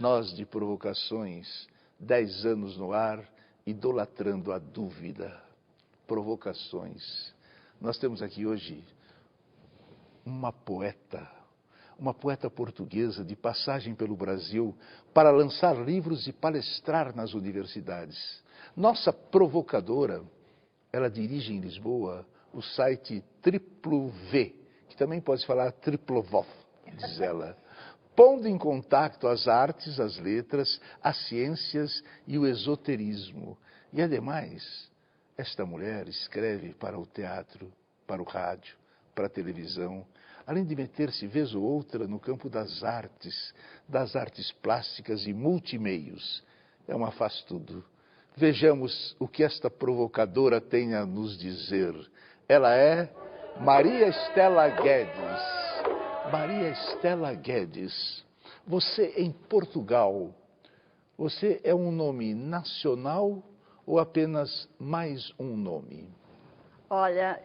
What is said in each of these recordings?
Nós de Provocações, 10 anos no ar, idolatrando a dúvida. Provocações. Nós temos aqui hoje uma poeta portuguesa de passagem pelo Brasil para lançar livros e palestrar nas universidades. Nossa provocadora, ela dirige em Lisboa o site Triplo V, que também pode falar Triplovov, diz ela, pondo em contato as artes, as letras, as ciências e o esoterismo. E, ademais, esta mulher escreve para o teatro, para o rádio, para a televisão, além de meter-se vez ou outra no campo das artes plásticas e multimeios. É uma faz-tudo. Vejamos o que esta provocadora tem a nos dizer. Ela é Maria Estela Guedes. Maria Estela Guedes, você em Portugal, você é um nome nacional ou apenas mais um nome? Olha,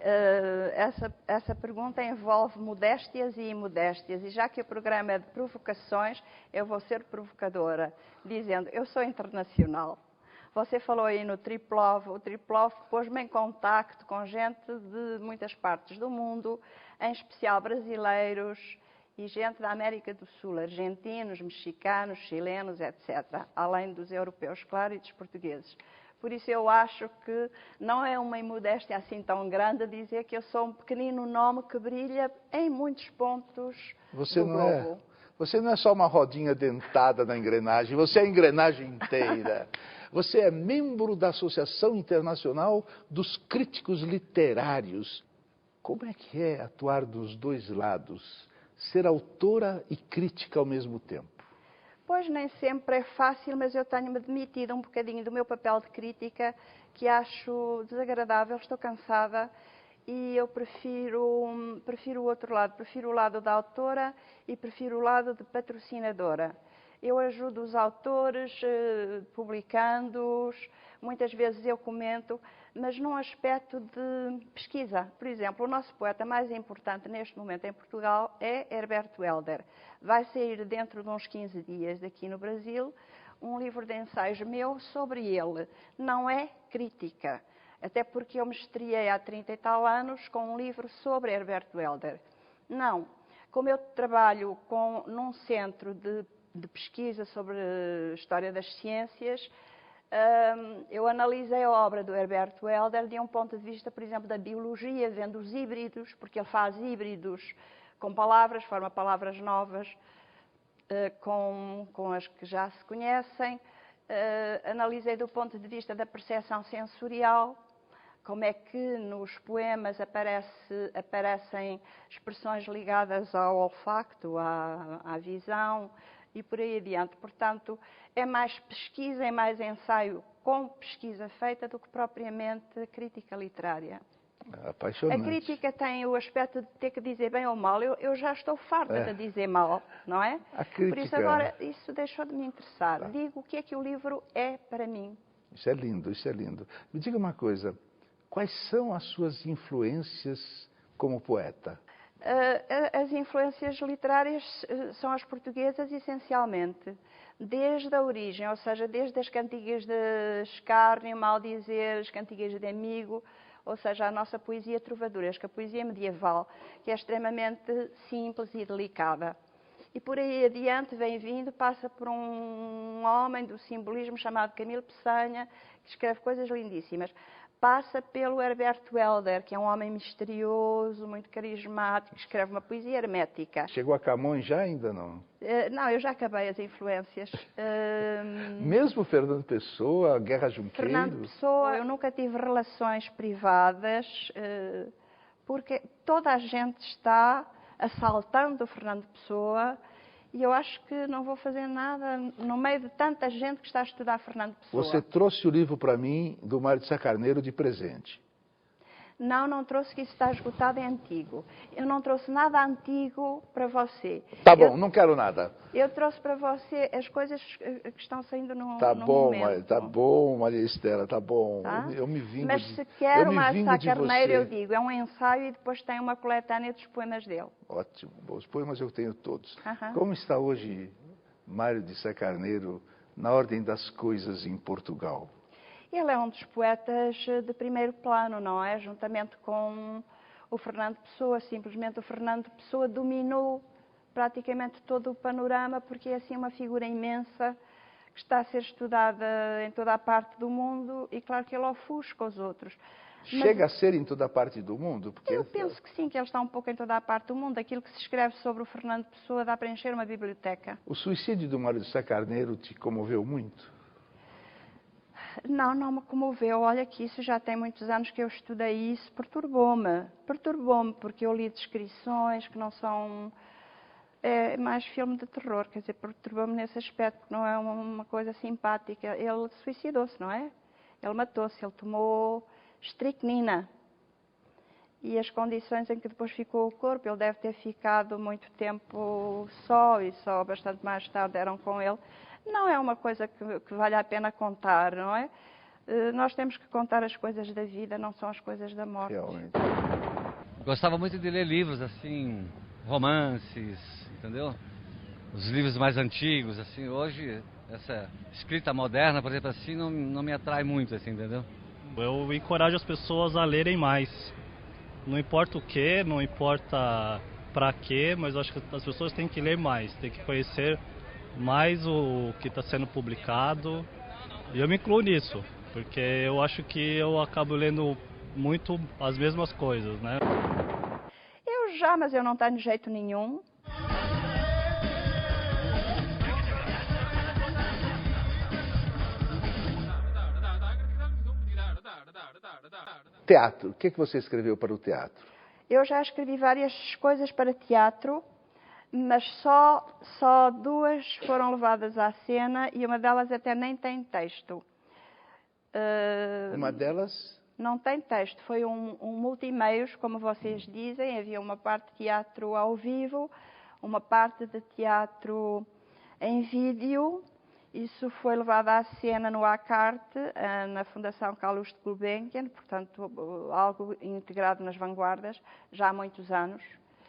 essa pergunta envolve modéstias e imodéstias, e já que o programa é de provocações, eu vou ser provocadora, dizendo, eu sou internacional. Você falou aí no Triplov, o Triplov pôs-me em contacto com gente de muitas partes do mundo, em especial brasileiros e gente da América do Sul, argentinos, mexicanos, chilenos, etc., além dos europeus, claro, e dos portugueses. Por isso eu acho que não é uma imodéstia assim tão grande dizer que eu sou um pequenino nome que brilha em muitos pontos do globo. Você não é só uma rodinha dentada na engrenagem, você é a engrenagem inteira. Você é membro da Associação Internacional dos Críticos Literários. Como é que é atuar dos dois lados? Ser autora e crítica ao mesmo tempo? Pois nem sempre é fácil, mas eu tenho-me demitido um bocadinho do meu papel de crítica, que acho desagradável, estou cansada, e eu prefiro o outro lado, prefiro o lado da autora e prefiro o lado de patrocinadora. Eu ajudo os autores, publicando-os, muitas vezes eu comento, mas num aspecto de pesquisa. Por exemplo, o nosso poeta mais importante neste momento em Portugal é Herberto Helder. Vai sair dentro de uns 15 dias aqui no Brasil um livro de ensaios meu sobre ele. Não é crítica, até porque eu me estreiei há 30 e tal anos com um livro sobre Herberto Helder. Não, como eu trabalho num centro de pesquisa sobre história das ciências, eu analisei a obra do Herberto Helder de um ponto de vista, por exemplo, da biologia, vendo os híbridos, porque ele faz híbridos com palavras, forma palavras novas com as que já se conhecem. Analisei do ponto de vista da percepção sensorial, como é que nos poemas aparecem expressões ligadas ao olfacto, à visão, e por aí adiante. Portanto, é mais pesquisa, é mais ensaio com pesquisa feita do que propriamente crítica literária. Apaixonante. A crítica tem o aspecto de ter que dizer bem ou mal. Eu já estou farta de dizer mal, não é? A crítica... Por isso agora isso deixou de me interessar. Tá. Digo o que é que o livro é para mim. Isso é lindo, isso é lindo. Me diga uma coisa, quais são as suas influências como poeta? As influências literárias são as portuguesas, essencialmente, desde a origem, ou seja, desde as cantigas de escárnio, maldizer, as cantigas de amigo, ou seja, a nossa poesia trovadoresca, a poesia medieval, que é extremamente simples e delicada. E por aí adiante vem vindo, passa por um homem do simbolismo chamado Camilo Peçanha, que escreve coisas lindíssimas. Passa pelo Herberto Helder, que é um homem misterioso, muito carismático, escreve uma poesia hermética. Chegou a Camões já ainda não? Não, eu já acabei as influências. Mesmo Fernando Pessoa, Guerra Junqueiro? Fernando Pessoa, eu nunca tive relações privadas, porque toda a gente está assaltando o Fernando Pessoa, e eu acho que não vou fazer nada no meio de tanta gente que está a estudar Fernando Pessoa. Você trouxe o livro para mim, do Mário de Sá Carneiro, de presente. Não trouxe, que isso está esgotado, é antigo. Eu não trouxe nada antigo para você. Tá bom, não quero nada. Eu trouxe para você as coisas que estão saindo no momento. Tá bom, Maria Estela, tá bom. Tá? Eu me vingo Mas de, se quer o Mário de Sá de Carneiro, você. eu digo, é um ensaio e depois tem uma coletânea dos poemas dele. Ótimo, os poemas eu tenho todos. Uhum. Como está hoje Mário de Sá Carneiro, na ordem das coisas em Portugal? Ele é um dos poetas de primeiro plano, não é? Juntamente com o Fernando Pessoa. Simplesmente o Fernando Pessoa dominou praticamente todo o panorama, porque é assim uma figura imensa que está a ser estudada em toda a parte do mundo e claro que ele ofusca os outros. Chega a ser em toda a parte do mundo? Porque eu penso que sim, que ele está um pouco em toda a parte do mundo. Aquilo que se escreve sobre o Fernando Pessoa dá para encher uma biblioteca. O suicídio do Mário de Sá Carneiro te comoveu muito? Não me comoveu. Olha que isso já tem muitos anos que eu estudei isso. Perturbou-me. Perturbou-me porque eu li descrições que não são... É mais filme de terror, quer dizer, perturbou-me nesse aspecto, porque não é uma coisa simpática. Ele suicidou-se, não é? Ele matou-se, ele tomou estricnina. E as condições em que depois ficou o corpo, ele deve ter ficado muito tempo só e só bastante mais tarde deram com ele. Não é uma coisa que vale a pena contar, não é? Nós temos que contar as coisas da vida, não são as coisas da morte. Realmente. Gostava muito de ler livros, assim, romances, entendeu? Os livros mais antigos, assim, hoje, essa escrita moderna, por exemplo, assim, não me atrai muito, assim, entendeu? Eu encorajo as pessoas a lerem mais. Não importa o que, não importa pra quê, mas eu acho que as pessoas têm que ler mais, têm que conhecer mais o que está sendo publicado. E eu me incluo nisso, porque eu acho que eu acabo lendo muito as mesmas coisas, né? Mas eu não tenho jeito nenhum. Teatro. O que você escreveu para o teatro? Eu já escrevi várias coisas para teatro, mas só duas foram levadas à cena e uma delas até nem tem texto. Uma delas? Não tem texto, foi um multimeios, como vocês dizem. Havia uma parte de teatro ao vivo, uma parte de teatro em vídeo. Isso foi levado à cena no ACARTE, na Fundação Carlos de Gulbenkian, portanto, algo integrado nas vanguardas, já há muitos anos.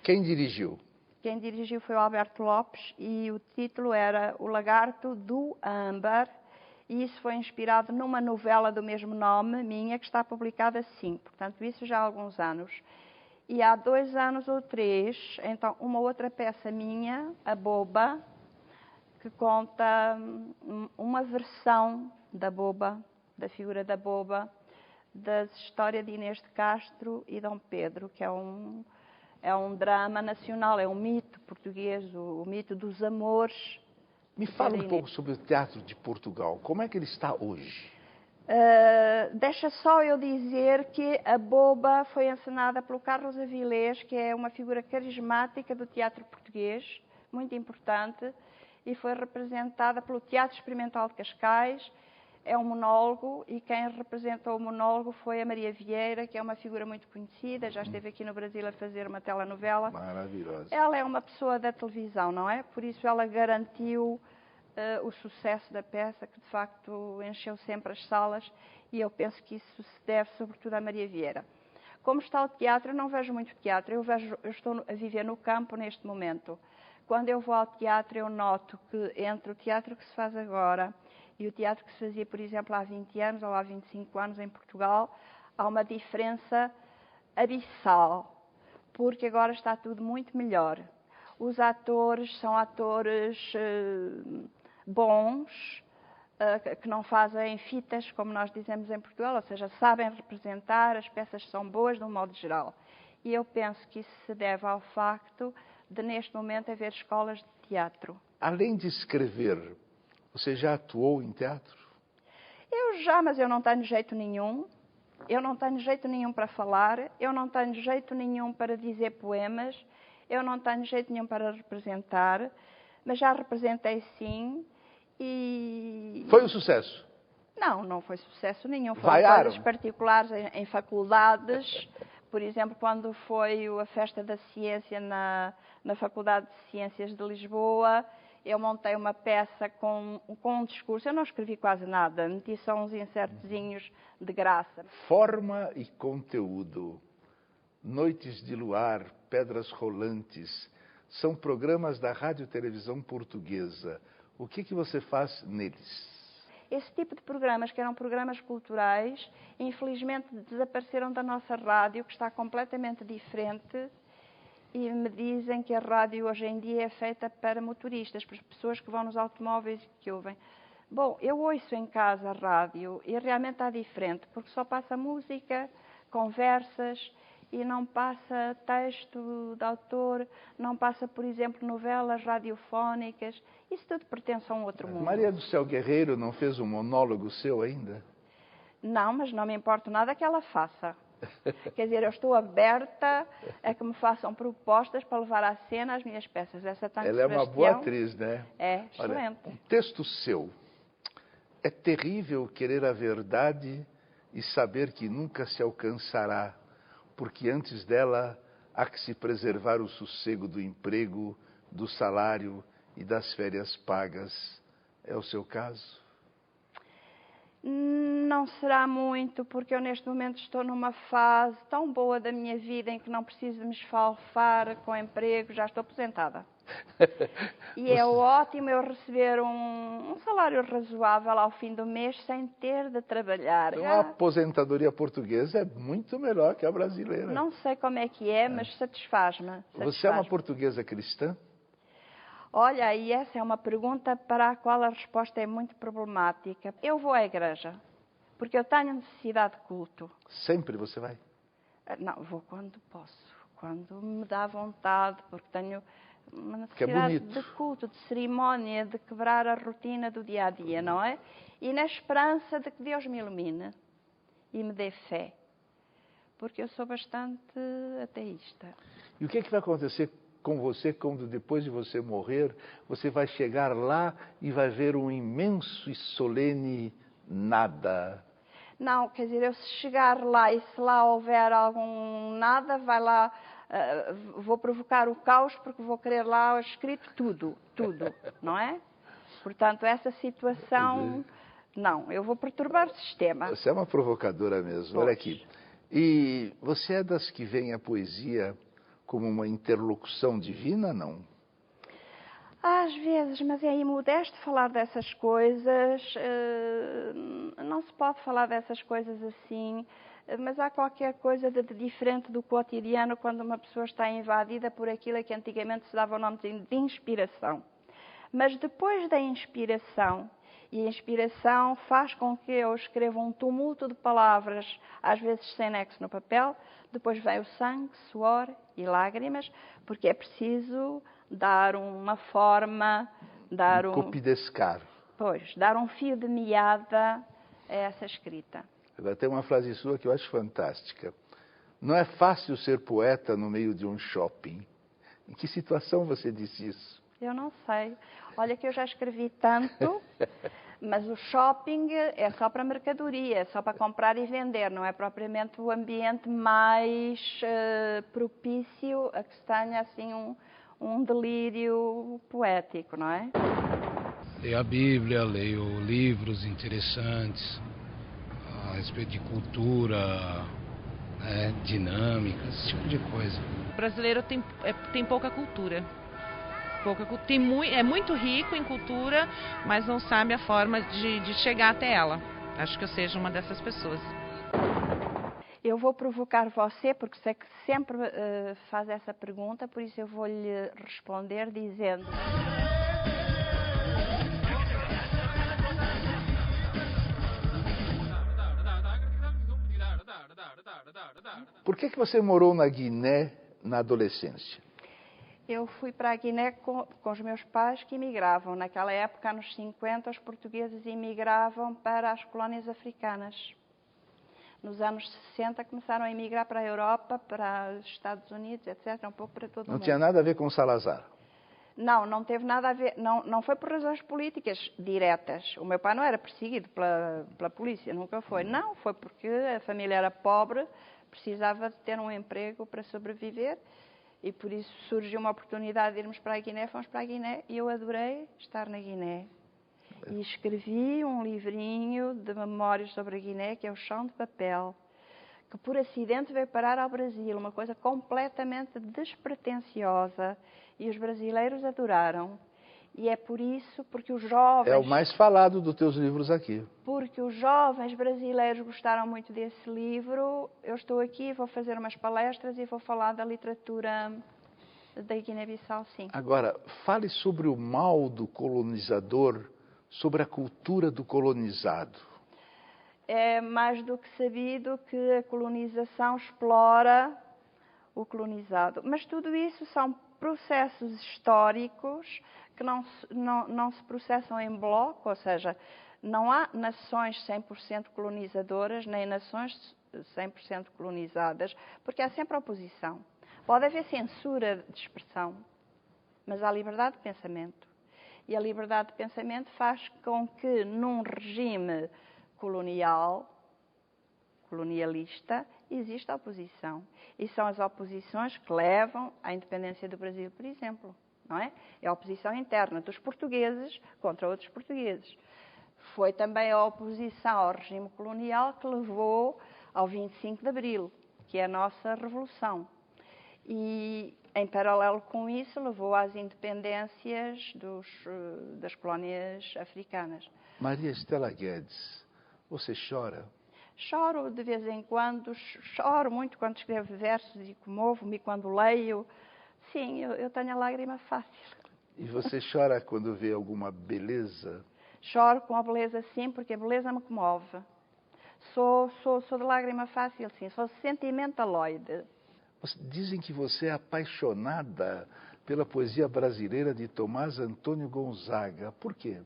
Quem dirigiu? Quem dirigiu foi o Alberto Lopes e o título era O Lagarto do Âmbar. E isso foi inspirado numa novela do mesmo nome, minha, que está publicada assim. Portanto, isso já há alguns anos. E há 2 anos ou 3, então, uma outra peça minha, A Boba, que conta uma versão da Boba, da figura da Boba, da história de Inês de Castro e Dom Pedro, que é um drama nacional, é um mito português, o mito dos amores. Me fala um pouco sobre o teatro de Portugal. Como é que ele está hoje? Deixa só eu dizer que a Boba foi encenada pelo Carlos Avilés, que é uma figura carismática do teatro português, muito importante, e foi representada pelo Teatro Experimental de Cascais. É um monólogo e quem representou o monólogo foi a Maria Vieira, que é uma figura muito conhecida, já esteve aqui no Brasil a fazer uma telenovela. Maravilhosa. Ela é uma pessoa da televisão, não é? Por isso ela garantiu o sucesso da peça, que de facto encheu sempre as salas, e eu penso que isso se deve sobretudo à Maria Vieira. Como está o teatro, eu não vejo muito teatro, eu estou a viver no campo neste momento. Quando eu vou ao teatro, eu noto que entre o teatro que se faz agora e o teatro que se fazia, por exemplo, há 20 anos ou há 25 anos em Portugal, há uma diferença abissal, porque agora está tudo muito melhor. Os atores são atores bons, que não fazem fitas, como nós dizemos em Portugal, ou seja, sabem representar, as peças são boas de um modo geral. E eu penso que isso se deve ao facto de, neste momento, haver escolas de teatro. Além de escrever, você já atuou em teatro? Mas eu não tenho jeito nenhum. Eu não tenho jeito nenhum para falar, eu não tenho jeito nenhum para dizer poemas, eu não tenho jeito nenhum para representar, mas já representei sim e... Foi um sucesso? Não foi sucesso nenhum. Vaiaram? Foram coisas particulares em faculdades. Por exemplo, quando foi a Festa da Ciência na Faculdade de Ciências de Lisboa, eu montei uma peça com um discurso. Eu não escrevi quase nada, meti só uns insertozinhos de graça. Forma e conteúdo. Noites de Luar, Pedras Rolantes, são programas da Rádio Televisão Portuguesa. O que você faz neles? Esse tipo de programas, que eram programas culturais, infelizmente desapareceram da nossa rádio, que está completamente diferente, e me dizem que a rádio hoje em dia é feita para motoristas, para as pessoas que vão nos automóveis e que ouvem. Bom, eu ouço em casa a rádio e realmente está diferente, porque só passa música, conversas e não passa texto de autor, não passa, por exemplo, novelas radiofónicas. Isso tudo pertence a um outro mundo. Maria do Céu Guerreiro não fez um monólogo seu ainda? Não, mas não me importa nada que ela faça. Quer dizer, eu estou aberta a que me façam propostas para levar à cena as minhas peças. Essa Tango Ela é uma Sebastião boa atriz, né? É, excelente. Olha, um texto seu. É terrível querer a verdade e saber que nunca se alcançará, porque antes dela há que se preservar o sossego do emprego, do salário e das férias pagas. É o seu caso? Não será muito, porque eu neste momento estou numa fase tão boa da minha vida em que não preciso de me esfalfar com emprego, já estou aposentada. E é ótimo eu receber um salário razoável ao fim do mês sem ter de trabalhar. Então a aposentadoria portuguesa é muito melhor que a brasileira. Não sei como é que é, mas satisfaz-me. Você é uma portuguesa cristã? Olha, e essa é uma pergunta para a qual a resposta é muito problemática. Eu vou à igreja, porque eu tenho necessidade de culto. Sempre você vai? Não, vou quando posso, quando me dá vontade, porque tenho uma Que necessidade é bonito. de culto, de cerimónia, de quebrar a rotina do dia a dia, não é? E na esperança de que Deus me ilumine e me dê fé, porque eu sou bastante ateísta. E o que vai acontecer com você quando depois de você morrer, você vai chegar lá e vai ver um imenso e solene nada? Não, quer dizer, eu se chegar lá e se lá houver algum nada, vai lá, vou provocar o caos porque vou querer lá escrito tudo, não é? Portanto, essa situação, não, eu vou perturbar o sistema. Você é uma provocadora mesmo, Pois. olha aqui. E você é das que veem a poesia como uma interlocução divina, não? Às vezes, mas é imodesto falar dessas coisas, não se pode falar dessas coisas assim, mas há qualquer coisa de diferente do cotidiano quando uma pessoa está invadida por aquilo que antigamente se dava o nome de inspiração. Mas depois da inspiração, e a inspiração faz com que eu escreva um tumulto de palavras, às vezes sem nexo no papel, depois vem o sangue, suor e lágrimas, porque é preciso dar uma forma, dar Copidescar. Pois, dar um fio de meada a essa escrita. Agora tem uma frase sua que eu acho fantástica. Não é fácil ser poeta no meio de um shopping. Em que situação você disse isso? Eu não sei. Olha que eu já escrevi tanto, mas o shopping é só para mercadoria, é só para comprar e vender, não é propriamente o ambiente mais propício a que se tenha assim um delírio poético, não é? Leio a Bíblia, leio livros interessantes a respeito de cultura, dinâmicas, esse tipo de coisa. O brasileiro tem pouca cultura. É muito rico em cultura, mas não sabe a forma de chegar até ela. Acho que eu seja uma dessas pessoas. Eu vou provocar você, porque sei que sempre faz essa pergunta, por isso eu vou-lhe responder dizendo... Por que você morou na Guiné na adolescência? Eu fui para a Guiné com os meus pais que imigravam. Naquela época, nos 50, os portugueses imigravam para as colónias africanas. Nos anos 60 começaram a emigrar para a Europa, para os Estados Unidos, etc., um pouco para todo o mundo. Não tinha nada a ver com Salazar? Não teve nada a ver, não foi por razões políticas diretas. O meu pai não era perseguido pela polícia, nunca foi. Não, foi porque a família era pobre, precisava de ter um emprego para sobreviver e por isso surgiu uma oportunidade de irmos para a Guiné, fomos para a Guiné e eu adorei estar na Guiné. E escrevi um livrinho de memórias sobre a Guiné, que é o Chão de Papel, que por acidente veio parar ao Brasil, uma coisa completamente despretensiosa, e os brasileiros adoraram. E é por isso, porque os jovens... É o mais falado dos teus livros aqui. Porque os jovens brasileiros gostaram muito desse livro, eu estou aqui, vou fazer umas palestras e vou falar da literatura da Guiné-Bissau, sim. Agora, fale sobre o mal do colonizador, sobre a cultura do colonizado. É mais do que sabido que a colonização explora o colonizado. Mas tudo isso são processos históricos que não se processam em bloco, ou seja, não há nações 100% colonizadoras, nem nações 100% colonizadas, porque há sempre oposição. Pode haver censura de expressão, mas há liberdade de pensamento. E a liberdade de pensamento faz com que, num regime colonialista, exista oposição. E são as oposições que levam à independência do Brasil, por exemplo. Não é? É a oposição interna dos portugueses contra outros portugueses. Foi também a oposição ao regime colonial que levou ao 25 de Abril, que é a nossa revolução. E, em paralelo com isso, levou às independências das colónias africanas. Maria Estela Guedes, você chora? Choro de vez em quando, choro muito quando escrevo versos e comovo-me quando leio. Sim, eu tenho a lágrima fácil. E você chora quando vê alguma beleza? Choro com a beleza, sim, porque a beleza me comove. Sou de lágrima fácil, sim, sou sentimentaloide. Dizem que você é apaixonada pela poesia brasileira de Tomás Antônio Gonzaga. Por quê?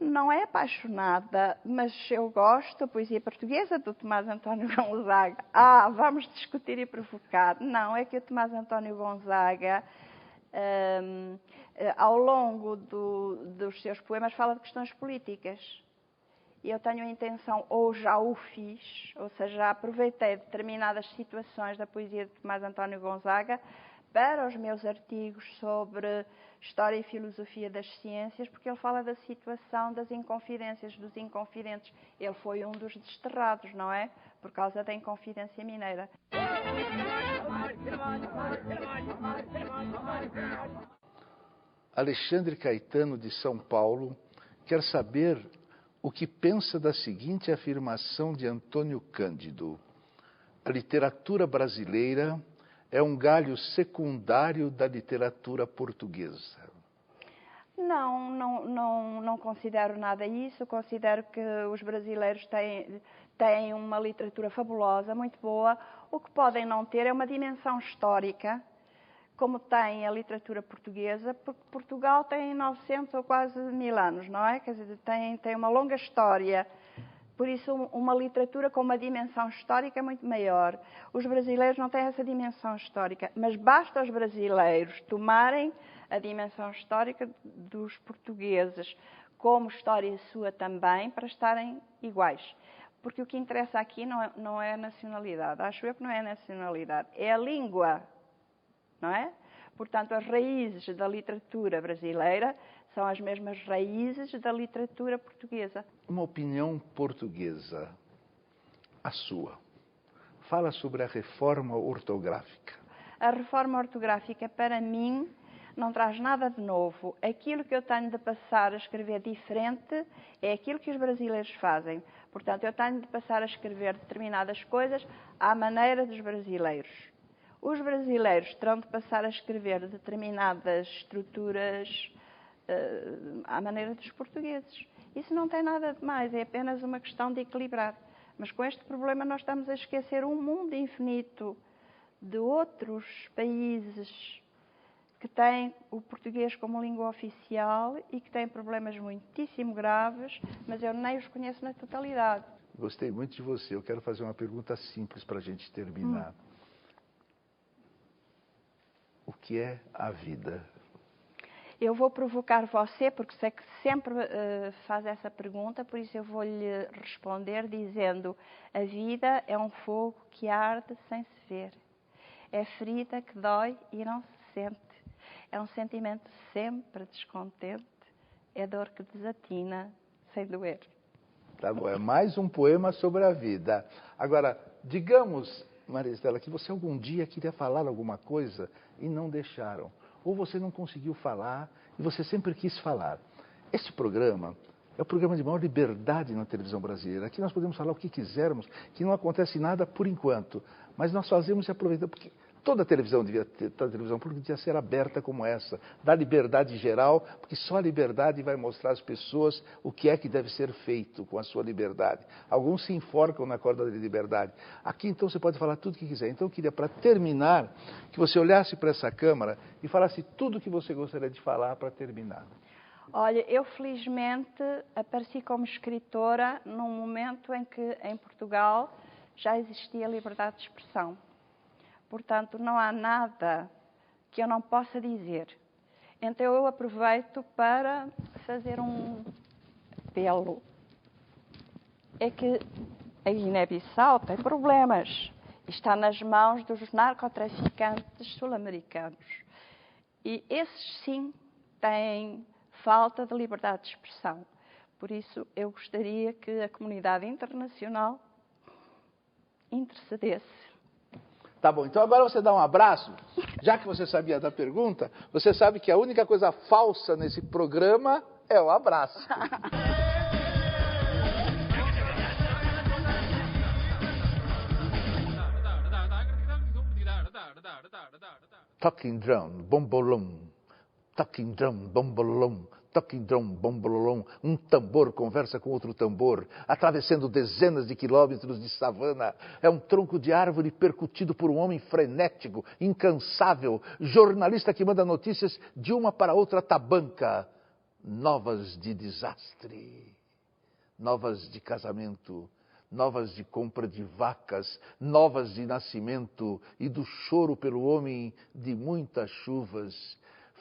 Não é apaixonada, mas eu gosto da poesia portuguesa do Tomás Antônio Gonzaga. Vamos discutir e provocar. Não, é que o Tomás Antônio Gonzaga, ao longo dos seus poemas, fala de questões políticas. E eu tenho a intenção, ou já o fiz, ou seja, já aproveitei determinadas situações da poesia de Tomás Antônio Gonzaga para os meus artigos sobre História e Filosofia das Ciências, porque ele fala da situação das inconfidências, dos inconfidentes. Ele foi um dos desterrados, não é? Por causa da Inconfidência Mineira. Alexandre Caetano, de São Paulo, quer saber o que pensa da seguinte afirmação de Antônio Cândido: a literatura brasileira é um galho secundário da literatura portuguesa. Não considero nada isso. Considero que os brasileiros têm uma literatura fabulosa, muito boa. O que podem não ter é uma dimensão histórica, como tem a literatura portuguesa, porque Portugal tem 900 ou quase 1000 anos, não é? Quer dizer, tem uma longa história. Por isso, uma literatura com uma dimensão histórica é muito maior. Os brasileiros não têm essa dimensão histórica, mas basta aos brasileiros tomarem a dimensão histórica dos portugueses, como história sua também, para estarem iguais. Porque o que interessa aqui não é a nacionalidade. Acho eu que não é a nacionalidade, é a língua, não é? Portanto, as raízes da literatura brasileira são as mesmas raízes da literatura portuguesa. Uma opinião portuguesa, a sua. Fala sobre a reforma ortográfica. A reforma ortográfica, para mim, não traz nada de novo. Aquilo que eu tenho de passar a escrever diferente é aquilo que os brasileiros fazem. Portanto, eu tenho de passar a escrever determinadas coisas à maneira dos brasileiros. Os brasileiros terão de passar a escrever determinadas estruturas à maneira dos portugueses. Isso não tem nada de mais, é apenas uma questão de equilibrar. Mas com este problema nós estamos a esquecer um mundo infinito de outros países que têm o português como língua oficial e que têm problemas muitíssimo graves, mas eu nem os conheço na totalidade. Gostei muito de você. Eu quero fazer uma pergunta simples para a gente terminar. O que é a vida? Eu vou provocar você, porque sei que sempre faz essa pergunta, por isso eu vou-lhe responder dizendo: a vida é um fogo que arde sem se ver. É ferida que dói e não se sente. É um sentimento sempre descontente. É dor que desatina sem doer. Tá bom, é mais um poema sobre a vida. Agora, digamos, Maria Estela, que você algum dia queria falar alguma coisa e não deixaram. Ou você não conseguiu falar e você sempre quis falar. Este programa é o programa de maior liberdade na televisão brasileira. Aqui nós podemos falar o que quisermos, que não acontece nada por enquanto, mas nós fazemos e aproveitamos, porque toda a televisão toda a televisão pública devia ser aberta como essa, dar liberdade geral, porque só a liberdade vai mostrar às pessoas o que é que deve ser feito com a sua liberdade. Alguns se enforcam na corda da liberdade. Aqui então você pode falar tudo o que quiser. Então eu queria, para terminar, que você olhasse para essa câmara e falasse tudo o que você gostaria de falar para terminar. Olha, eu felizmente apareci como escritora num momento em que em Portugal já existia liberdade de expressão. Portanto, não há nada que eu não possa dizer. Então eu aproveito para fazer um apelo. É que a Guiné-Bissau tem problemas. Está nas mãos dos narcotraficantes sul-americanos. E esses sim têm falta de liberdade de expressão. Por isso, eu gostaria que a comunidade internacional intercedesse. Tá bom, então agora você dá um abraço. Já que você sabia da pergunta, você sabe que a única coisa falsa nesse programa é o abraço. Talking drum, bombolom. Talking drum, bombolom. Talking drum, bombolom. Um tambor conversa com outro tambor, atravessando dezenas de quilômetros de savana. É um tronco de árvore percutido por um homem frenético, incansável, jornalista que manda notícias de uma para outra tabanca. Novas de desastre, novas de casamento, novas de compra de vacas, novas de nascimento e do choro pelo homem de muitas chuvas.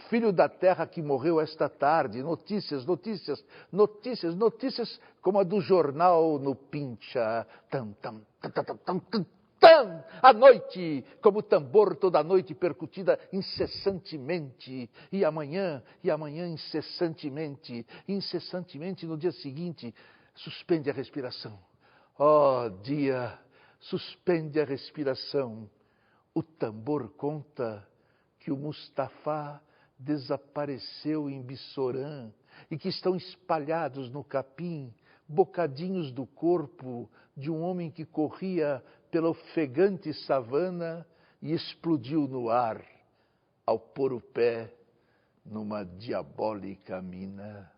Filho da terra que morreu esta tarde, notícias, notícias, notícias, notícias como a do jornal no Pincha. Tam, tam, tam, tam, tam, tam, tam. À noite, como tambor toda a noite percutida incessantemente. E amanhã incessantemente, incessantemente no dia seguinte, suspende a respiração. Ó dia, suspende a respiração. O tambor conta que o Mustafá desapareceu em Bissorã e que estão espalhados no capim bocadinhos do corpo de um homem que corria pela ofegante savana e explodiu no ar ao pôr o pé numa diabólica mina.